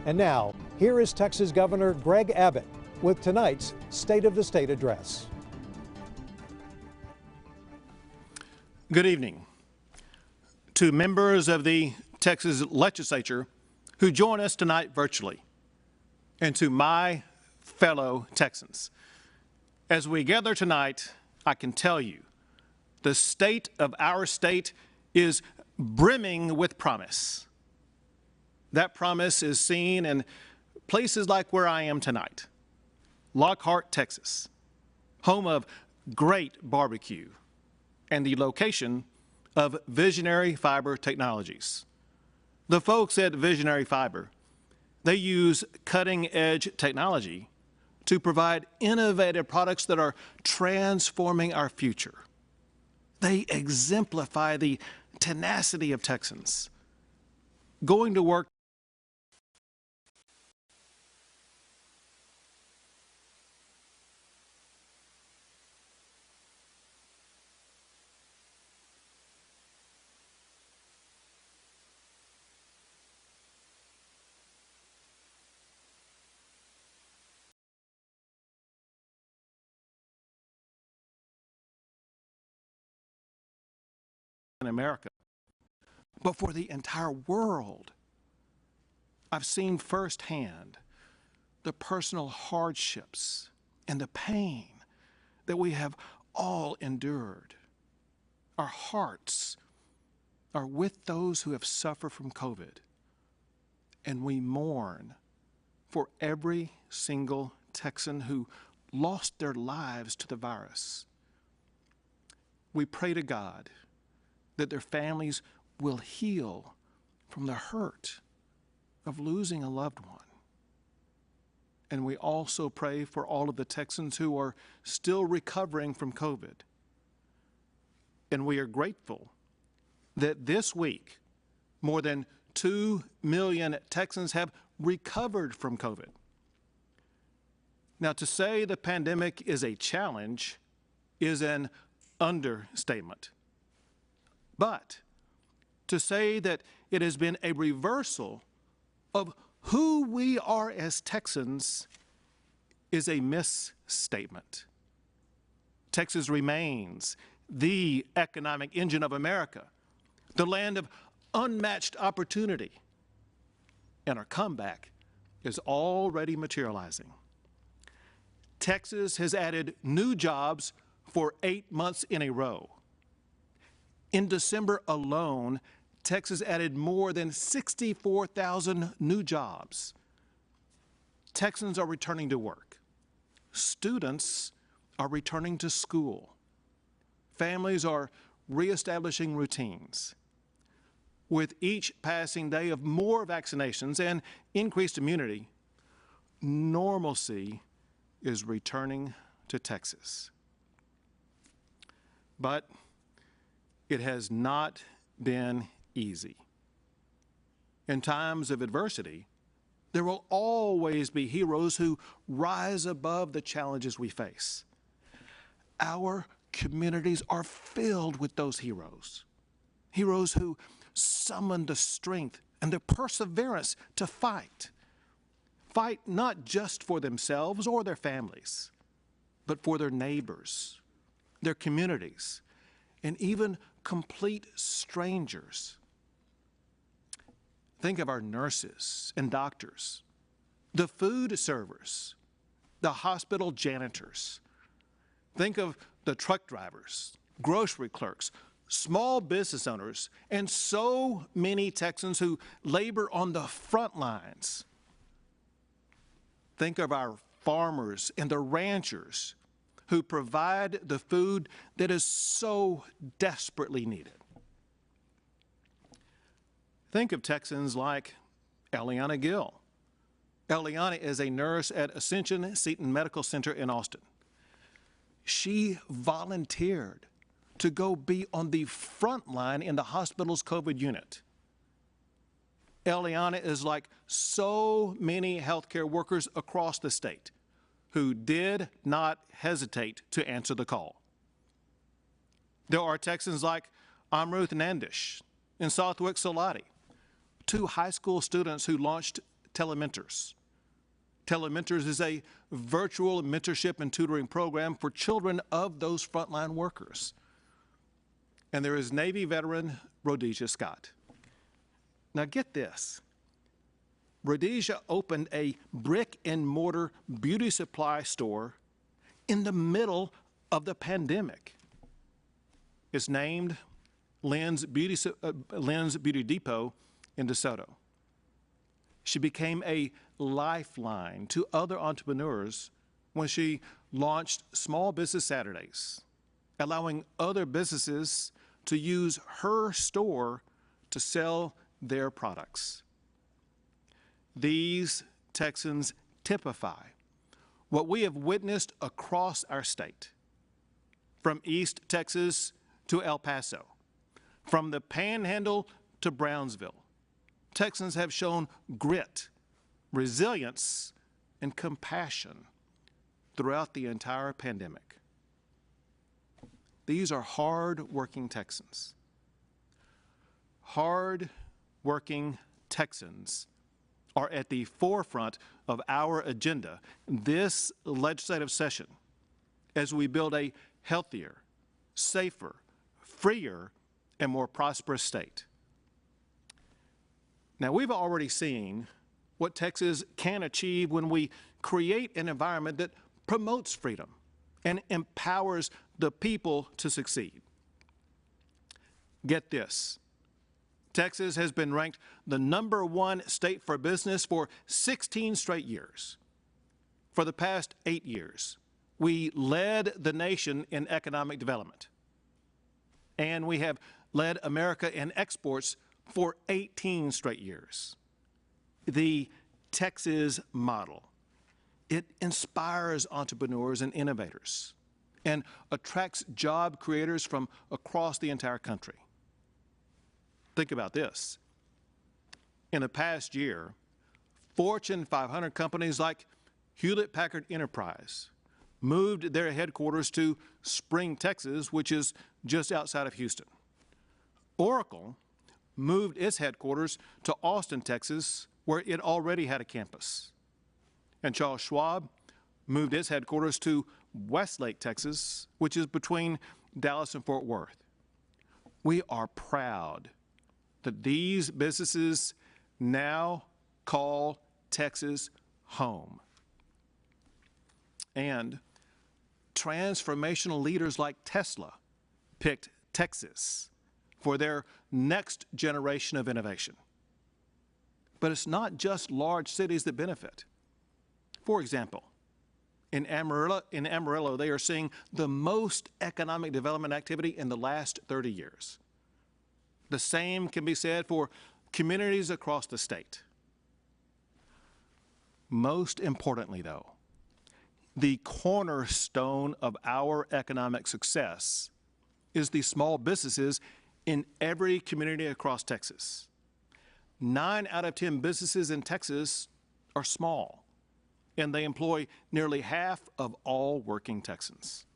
And now, here is Texas Governor Greg Abbott with tonight's State of the State address. Good evening to members of the Texas Legislature who join us tonight virtually, and to my fellow Texans. As we gather tonight, I can tell you the state of our state is brimming with promise. That promise is seen in places like where I am tonight, Lockhart, Texas, home of great barbecue and the location of Visionary Fiber Technologies. The folks at Visionary Fiber, they use cutting-edge technology to provide innovative products that are transforming our future. They exemplify the tenacity of Texans, going to work in America, but for the entire world. I've seen firsthand the personal hardships and the pain that we have all endured. Our hearts are with those who have suffered from COVID, and we mourn for every single Texan who lost their lives to the virus. We pray to God that their families will heal from the hurt of losing a loved one. And we also pray for all of the Texans who are still recovering from COVID. And we are grateful that this week, more than 2 million Texans have recovered from COVID. Now, to say the pandemic is a challenge is an understatement. But to say that it has been a reversal of who we are as Texans is a misstatement. Texas remains the economic engine of America, the land of unmatched opportunity, and our comeback is already materializing. Texas has added new jobs for 8 months in a row. In December alone, Texas added more than 64,000 new jobs. Texans are returning to work. Students are returning to school. Families are reestablishing routines. With each passing day of more vaccinations and increased immunity, normalcy is returning to Texas. But it has not been easy. In times of adversity, there will always be heroes who rise above the challenges we face. Our communities are filled with those heroes. Heroes who summon the strength and the perseverance to fight. Fight not just for themselves or their families, but for their neighbors, their communities, and even complete strangers. Think of our nurses and doctors, the food servers, the hospital janitors. Think of the truck drivers, grocery clerks, small business owners, and so many Texans who labor on the front lines. Think of our farmers and the ranchers who provide the food that is so desperately needed. Think of Texans like Eliana Gill. Eliana is a nurse at Ascension Seton Medical Center in Austin. She volunteered to go be on the front line in the hospital's COVID unit. Eliana is like so many healthcare workers across the state who did not hesitate to answer the call. There are Texans like Amruth Nandish and Southwick Salati, two high school students who launched Telementors. Telementors is a virtual mentorship and tutoring program for children of those frontline workers. And there is Navy veteran Rhodesia Scott. Now get this. Rhodesia opened a brick and mortar beauty supply store in the middle of the pandemic. It's named Lynn's Beauty Depot in DeSoto. She became a lifeline to other entrepreneurs when she launched Small Business Saturdays, allowing other businesses to use her store to sell their products. These Texans typify what we have witnessed across our state, from East Texas to El Paso, from the Panhandle to Brownsville. Texans have shown grit, resilience, and compassion throughout the entire pandemic. These are hard-working Texans. Hard-working Texans are at the forefront of our agenda this legislative session as we build a healthier, safer, freer, and more prosperous state. Now, we've already seen what Texas can achieve when we create an environment that promotes freedom and empowers the people to succeed. Get this. Texas has been ranked the #1 state for business for 16 straight years. For the past 8 years, we led the nation in economic development. And we have led America in exports for 18 straight years. The Texas model, it inspires entrepreneurs and innovators and attracts job creators from across the entire country. Think about this. In the past year, Fortune 500 companies like Hewlett-Packard Enterprise moved their headquarters to Spring, Texas, which is just outside of Houston. Oracle moved its headquarters to Austin, Texas, where it already had a campus. And Charles Schwab moved its headquarters to Westlake, Texas, which is between Dallas and Fort Worth. We are proud that these businesses now call Texas home. And transformational leaders like Tesla picked Texas for their next generation of innovation. But it's not just large cities that benefit. For example, in Amarillo, they are seeing the most economic development activity in the last 30 years. The same can be said for communities across the state. Most importantly, though, the cornerstone of our economic success is the small businesses in every community across Texas. 9 out of 10 businesses in Texas are small, and they employ nearly half of all working Texans.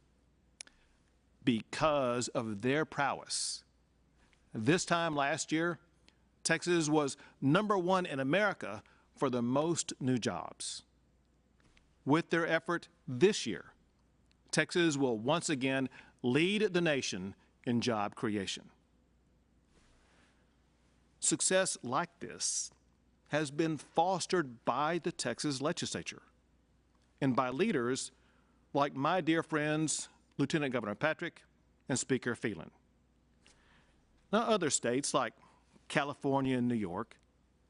Because of their prowess, this time last year, Texas was #1 in America for the most new jobs. With their effort this year, Texas will once again lead the nation in job creation. Success like this has been fostered by the Texas legislature and by leaders like my dear friends, Lieutenant Governor Patrick and Speaker Phelan. Now, other states like California and New York,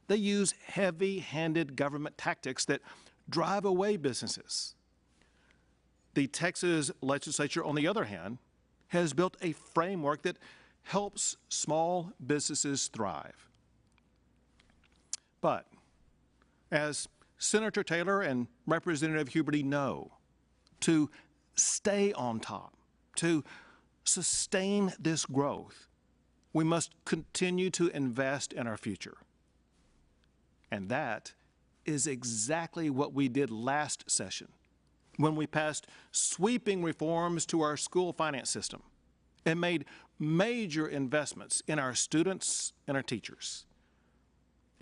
they use heavy-handed government tactics that drive away businesses. The Texas legislature, on the other hand, has built a framework that helps small businesses thrive. But as Senator Taylor and Representative Huberty know, to stay on top, to sustain this growth, we must continue to invest in our future. And that is exactly what we did last session when we passed sweeping reforms to our school finance system and made major investments in our students and our teachers.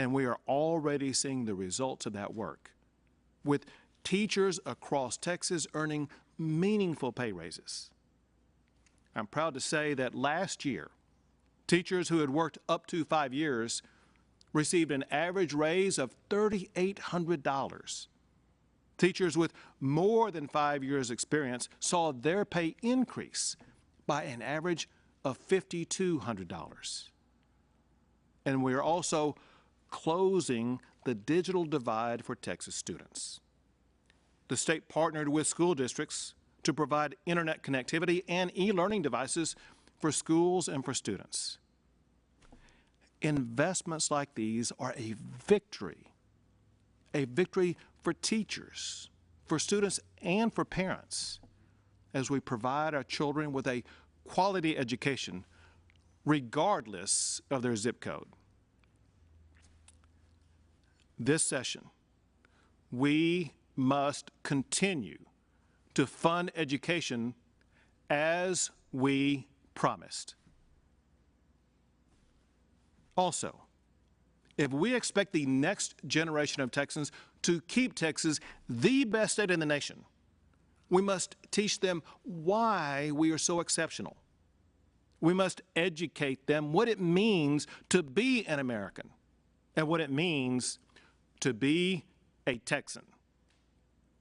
And we are already seeing the results of that work, with teachers across Texas earning meaningful pay raises. I'm proud to say that last year, teachers who had worked up to 5 years received an average raise of $3,800. Teachers with more than 5 years' experience saw their pay increase by an average of $5,200. And we are also closing the digital divide for Texas students. The state partnered with school districts to provide internet connectivity and e-learning devices for schools and for students. Investments like these are a victory for teachers, for students, and for parents as we provide our children with a quality education regardless of their zip code. This session, we must continue to fund education as we promised. Also, if we expect the next generation of Texans to keep Texas the best state in the nation, we must teach them why we are so exceptional. We must educate them what it means to be an American and what it means to be a Texan.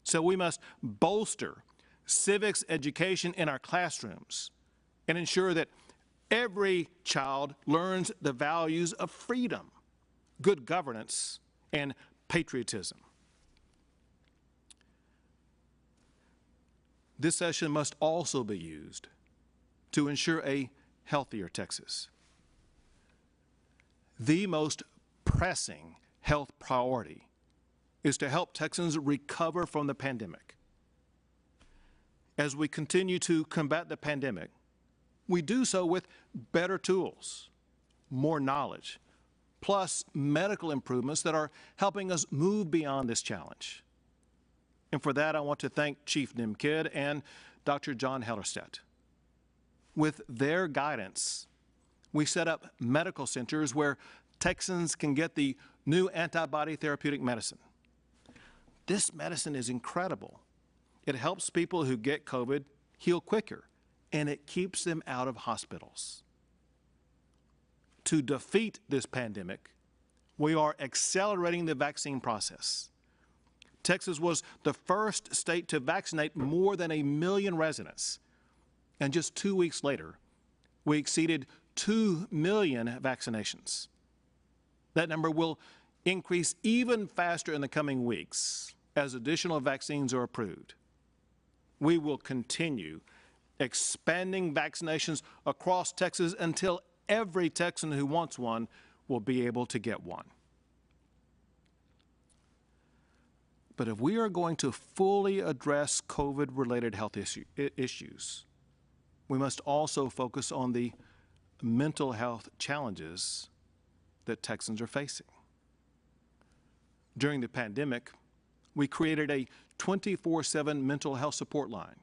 So we must bolster civics education in our classrooms and ensure that every child learns the values of freedom, good governance, and patriotism. This session must also be used to ensure a healthier Texas. The most pressing health priority is to help Texans recover from the pandemic. As we continue to combat the pandemic, we do so with better tools, more knowledge, plus medical improvements that are helping us move beyond this challenge. And for that, I want to thank Chief Nim Kidd and Dr. John Hellerstedt. With their guidance, we set up medical centers where Texans can get the new antibody therapeutic medicine. This medicine is incredible. It helps people who get COVID heal quicker, and it keeps them out of hospitals. To defeat this pandemic, we are accelerating the vaccine process. Texas was the first state to vaccinate more than 1 million residents. And just 2 weeks later, we exceeded 2 million vaccinations. That number will increase even faster in the coming weeks as additional vaccines are approved. We will continue expanding vaccinations across Texas until every Texan who wants one will be able to get one. But if we are going to fully address COVID-related health issues, we must also focus on the mental health challenges that Texans are facing. During the pandemic, we created a 24/7 mental health support line.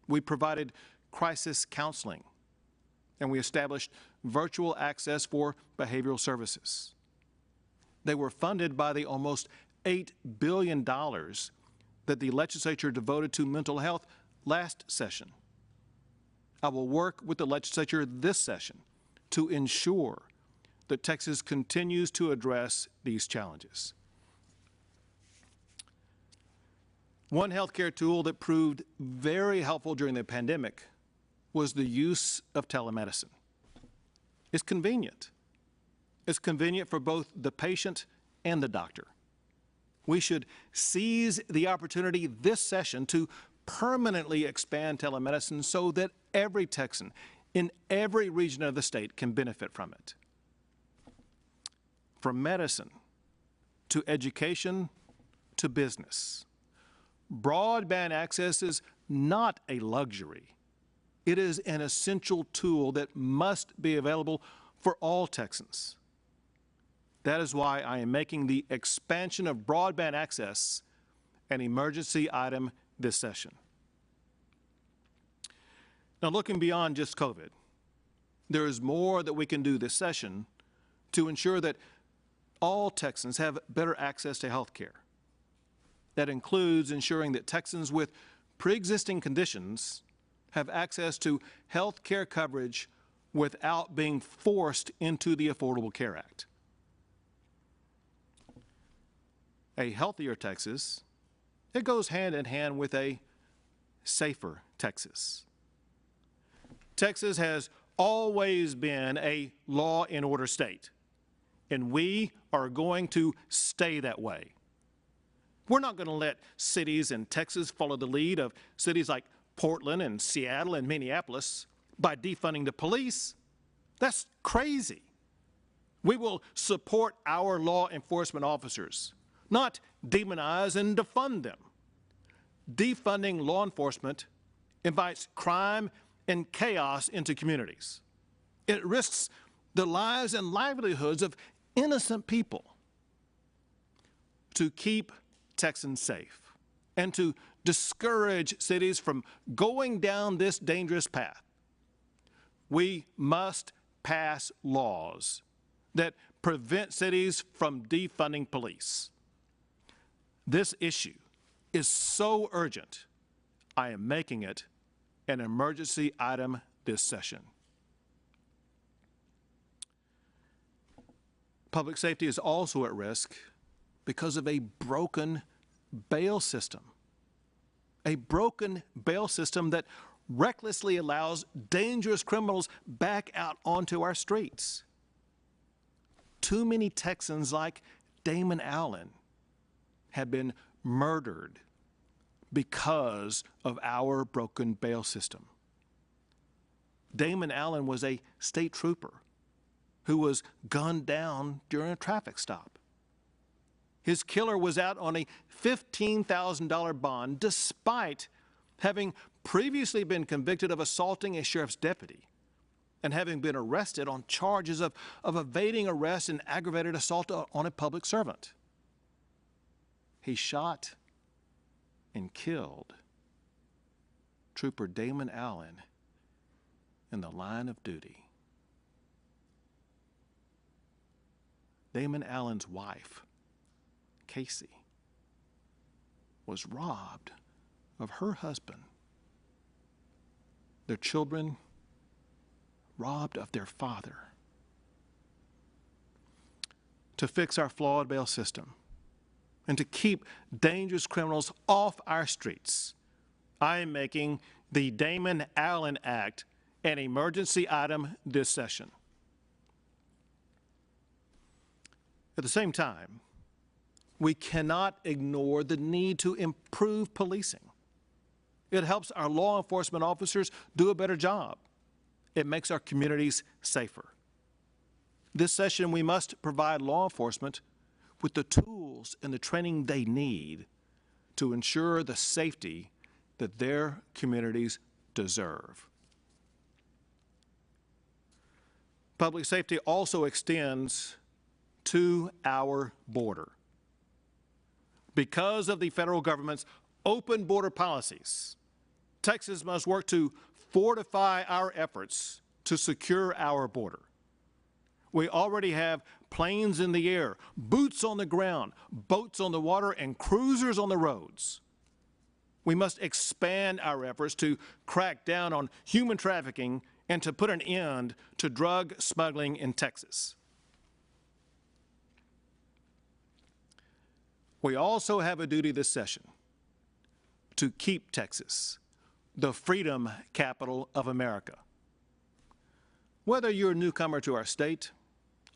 We provided crisis counseling, and we established virtual access for behavioral services. They were funded by the almost $8 billion that the legislature devoted to mental health last session. I will work with the legislature this session to ensure that Texas continues to address these challenges. One healthcare tool that proved very helpful during the pandemic was the use of telemedicine. It's convenient. It's convenient for both the patient and the doctor. We should seize the opportunity this session to permanently expand telemedicine so that every Texan in every region of the state can benefit from it. From medicine to education to business, broadband access is not a luxury. It is an essential tool that must be available for all Texans. That is why I am making the expansion of broadband access an emergency item this session. Now, looking beyond just COVID, there is more that we can do this session to ensure that all Texans have better access to health care. That includes ensuring that Texans with pre-existing conditions have access to health care coverage without being forced into the Affordable Care Act. A healthier Texas, it goes hand in hand with a safer Texas. Texas has always been a law and order state, and we are going to stay that way. We're not going to let cities in Texas follow the lead of cities like Portland and Seattle and Minneapolis by defunding the police. That's crazy. We will support our law enforcement officers, not demonize and defund them. Defunding law enforcement invites crime and chaos into communities. It risks the lives and livelihoods of innocent people. To keep Texans safe and to discourage cities from going down this dangerous path, we must pass laws that prevent cities from defunding police. This issue is so urgent, I am making it an emergency item this session. Public safety is also at risk because of a broken bail system. A broken bail system that recklessly allows dangerous criminals back out onto our streets. Too many Texans like Damon Allen have been murdered because of our broken bail system. Damon Allen was a state trooper who was gunned down during a traffic stop. His killer was out on a $15,000 bond despite having previously been convicted of assaulting a sheriff's deputy and having been arrested on charges of evading arrest and aggravated assault on a public servant. He shot and killed Trooper Damon Allen in the line of duty. Damon Allen's wife, Casey, was robbed of her husband. Their children robbed of their father. To fix our flawed bail system and to keep dangerous criminals off our streets, I am making the Damon Allen Act an emergency item this session. At the same time, we cannot ignore the need to improve policing. It helps our law enforcement officers do a better job. It makes our communities safer. This session, we must provide law enforcement with the tools and the training they need to ensure the safety that their communities deserve. Public safety also extends to our border. Because of the federal government's open border policies, Texas must work to fortify our efforts to secure our border. We already have planes in the air, boots on the ground, boats on the water, and cruisers on the roads. We must expand our efforts to crack down on human trafficking and to put an end to drug smuggling in Texas. We also have a duty this session to keep Texas the freedom capital of America. Whether you're a newcomer to our state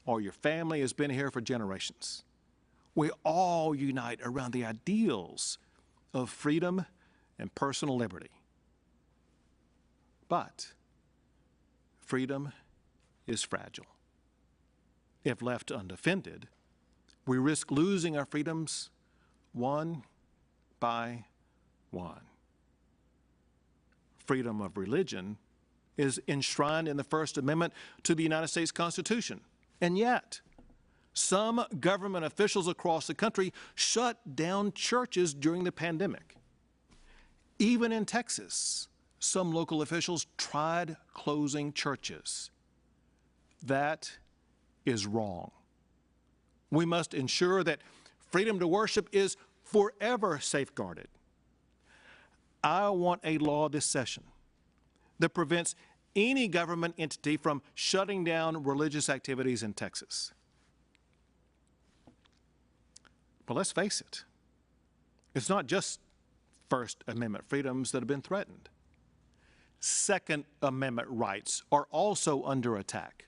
or your family has been here for generations, we all unite around the ideals of freedom and personal liberty. But freedom is fragile. If left undefended, we risk losing our freedoms one by one. Freedom of religion is enshrined in the First Amendment to the United States Constitution. And yet, some government officials across the country shut down churches during the pandemic. Even in Texas, some local officials tried closing churches. That is wrong. We must ensure that freedom to worship is forever safeguarded. I want a law this session that prevents any government entity from shutting down religious activities in Texas. But let's face it, it's not just First Amendment freedoms that have been threatened. Second Amendment rights are also under attack.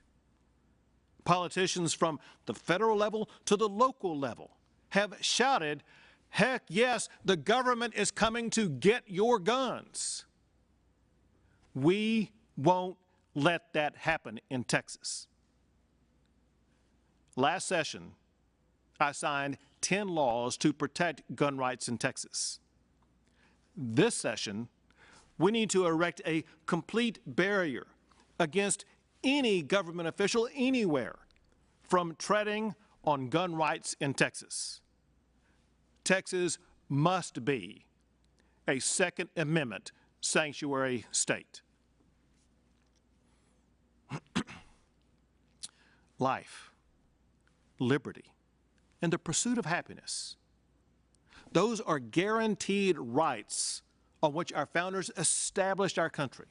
Politicians from the federal level to the local level have shouted, "Heck yes, the government is coming to get your guns." We won't let that happen in Texas. Last session, I signed 10 laws to protect gun rights in Texas. This session, we need to erect a complete barrier against any government official anywhere from treading on gun rights in Texas. Texas must be a Second Amendment sanctuary state. Life, liberty, and the pursuit of happiness. Those are guaranteed rights on which our founders established our country.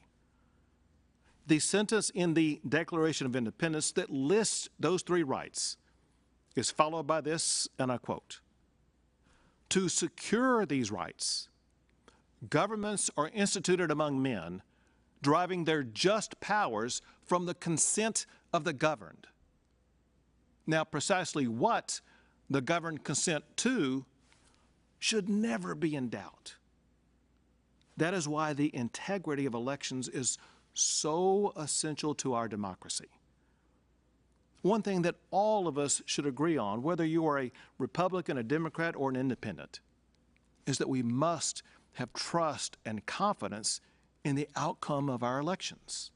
The sentence in the Declaration of Independence that lists those three rights is followed by this, and I quote, "To secure these rights, governments are instituted among men, deriving their just powers from the consent of the governed." Now, precisely what the governed consent to should never be in doubt. That is why the integrity of elections is so essential to our democracy. One thing that all of us should agree on, whether you are a Republican, a Democrat, or an independent, is that we must have trust and confidence in the outcome of our elections.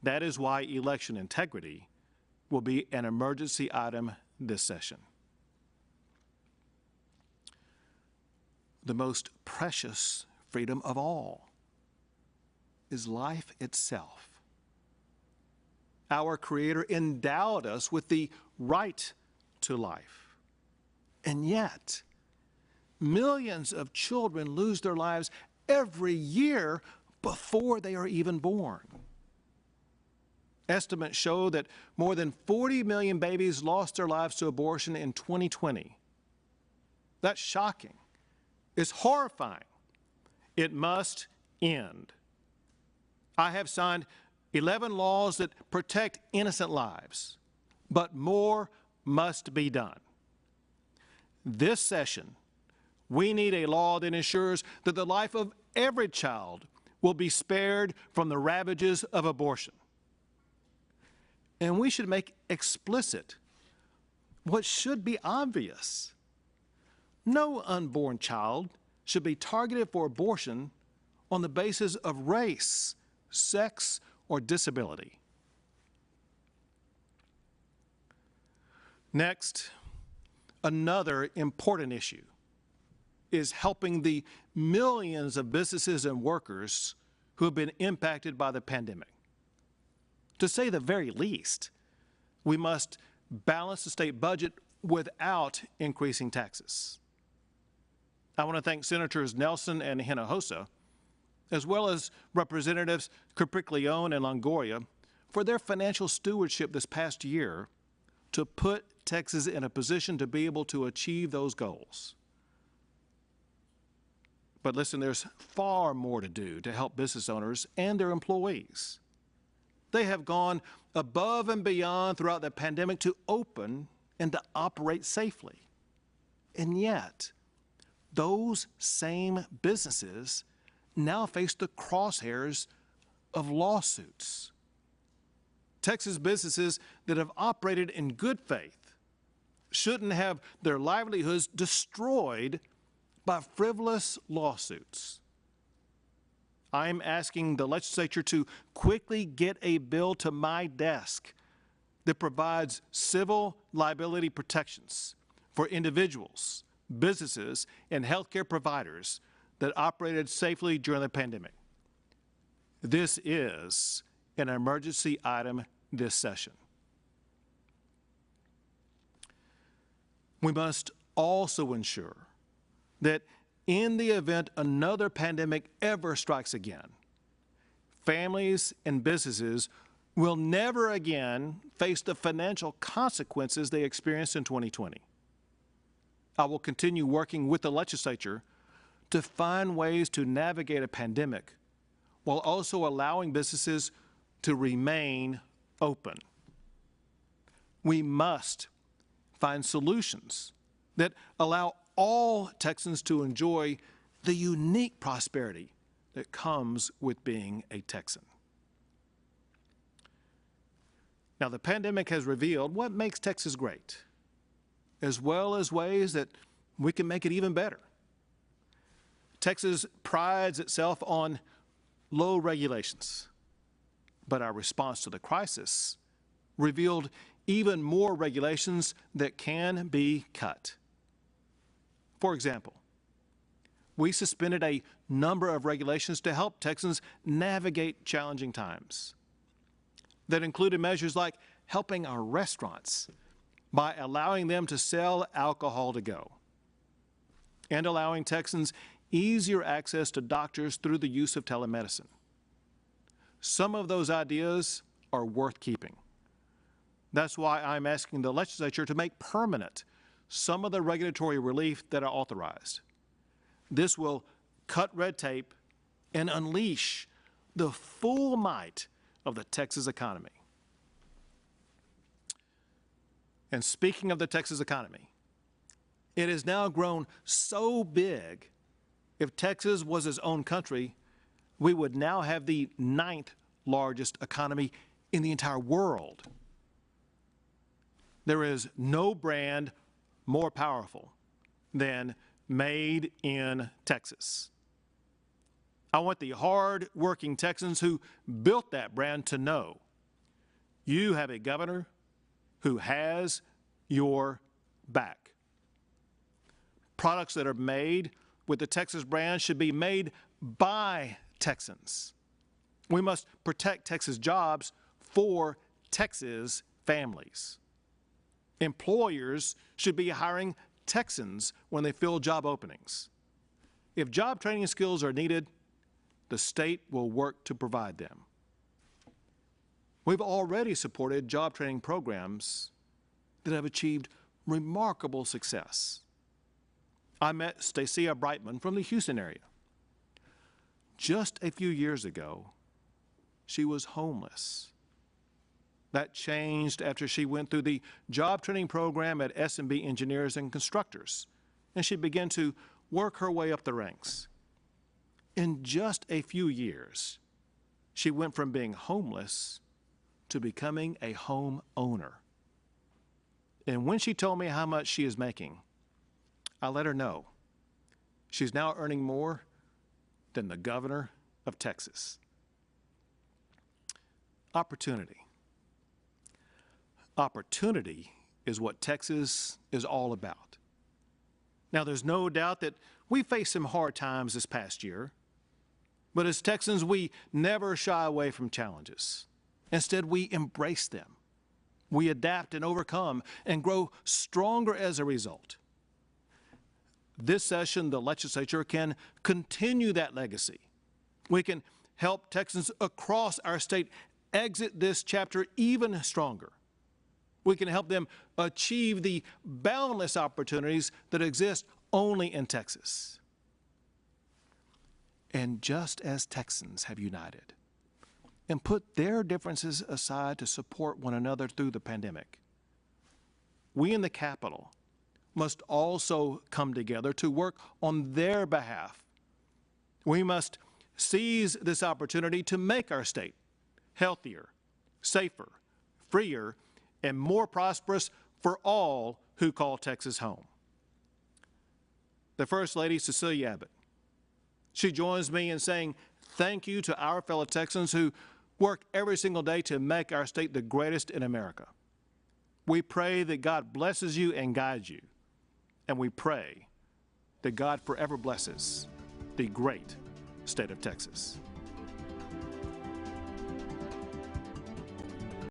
That is why election integrity will be an emergency item this session. The most precious freedom of all is life itself. Our Creator endowed us with the right to life. And yet, millions of children lose their lives every year before they are even born. Estimates show that more than 40 million babies lost their lives to abortion in 2020. That's shocking. It's horrifying. It must end. I have signed 11 laws that protect innocent lives, but more must be done. This session, we need a law that ensures that the life of every child will be spared from the ravages of abortion. And we should make explicit what should be obvious. No unborn child should be targeted for abortion on the basis of race, sex, or disability. Next, another important issue is helping the millions of businesses and workers who have been impacted by the pandemic. To say the very least, we must balance the state budget without increasing taxes. I want to thank Senators Nelson and Hinojosa, as well as Representatives Capriglione and Longoria, for their financial stewardship this past year to put Texas in a position to be able to achieve those goals. But listen, there's far more to do to help business owners and their employees. They have gone above and beyond throughout the pandemic to open and to operate safely. And yet, those same businesses now face the crosshairs of lawsuits. Texas businesses that have operated in good faith shouldn't have their livelihoods destroyed by frivolous lawsuits. I'm asking the legislature to quickly get a bill to my desk that provides civil liability protections for individuals, businesses, and healthcare providers that operated safely during the pandemic. This is an emergency item this session. We must also ensure that in the event another pandemic ever strikes again, families and businesses will never again face the financial consequences they experienced in 2020. I will continue working with the legislature to find ways to navigate a pandemic while also allowing businesses to remain open. We must find solutions that allow all Texans to enjoy the unique prosperity that comes with being a Texan. Now, the pandemic has revealed what makes Texas great, as well as ways that we can make it even better. Texas prides itself on low regulations, but our response to the crisis revealed even more regulations that can be cut. For example, we suspended a number of regulations to help Texans navigate challenging times. That included measures like helping our restaurants by allowing them to sell alcohol to go, and allowing Texans easier access to doctors through the use of telemedicine. Some of those ideas are worth keeping. That's why I'm asking the legislature to make permanent some of the regulatory relief that are authorized. This will cut red tape and unleash the full might of the Texas economy. And speaking of the Texas economy, it has now grown so big, if Texas was its own country, we would now have the 9th largest economy in the entire world. There is no brand more powerful than Made in Texas. I want the hard-working Texans who built that brand to know you have a governor who has your back. Products that are made with the Texas brand should be made by Texans. We must protect Texas jobs for Texas families. Employers should be hiring Texans when they fill job openings. If job training skills are needed, the state will work to provide them. We've already supported job training programs that have achieved remarkable success. I met Stacia Brightman from the Houston area. Just a few years ago, she was homeless. That changed after she went through the job training program at S&B Engineers and Constructors, and she began to work her way up the ranks. In just a few years, she went from being homeless to becoming a home owner. And when she told me how much she is making, I let her know she's now earning more than the governor of Texas. Opportunity. Opportunity is what Texas is all about. Now, there's no doubt that we faced some hard times this past year, but as Texans, we never shy away from challenges. Instead, we embrace them. We adapt and overcome and grow stronger as a result. This session, the legislature can continue that legacy. We can help Texans across our state exit this chapter even stronger. We can help them achieve the boundless opportunities that exist only in Texas. And just as Texans have united and put their differences aside to support one another through the pandemic, we in the Capitol must also come together to work on their behalf. We must seize this opportunity to make our state healthier, safer, freer, and more prosperous for all who call Texas home. The First Lady, Cecilia Abbott, she joins me in saying thank you to our fellow Texans who work every single day to make our state the greatest in America. We pray that God blesses you and guides you, and we pray that God forever blesses the great state of Texas.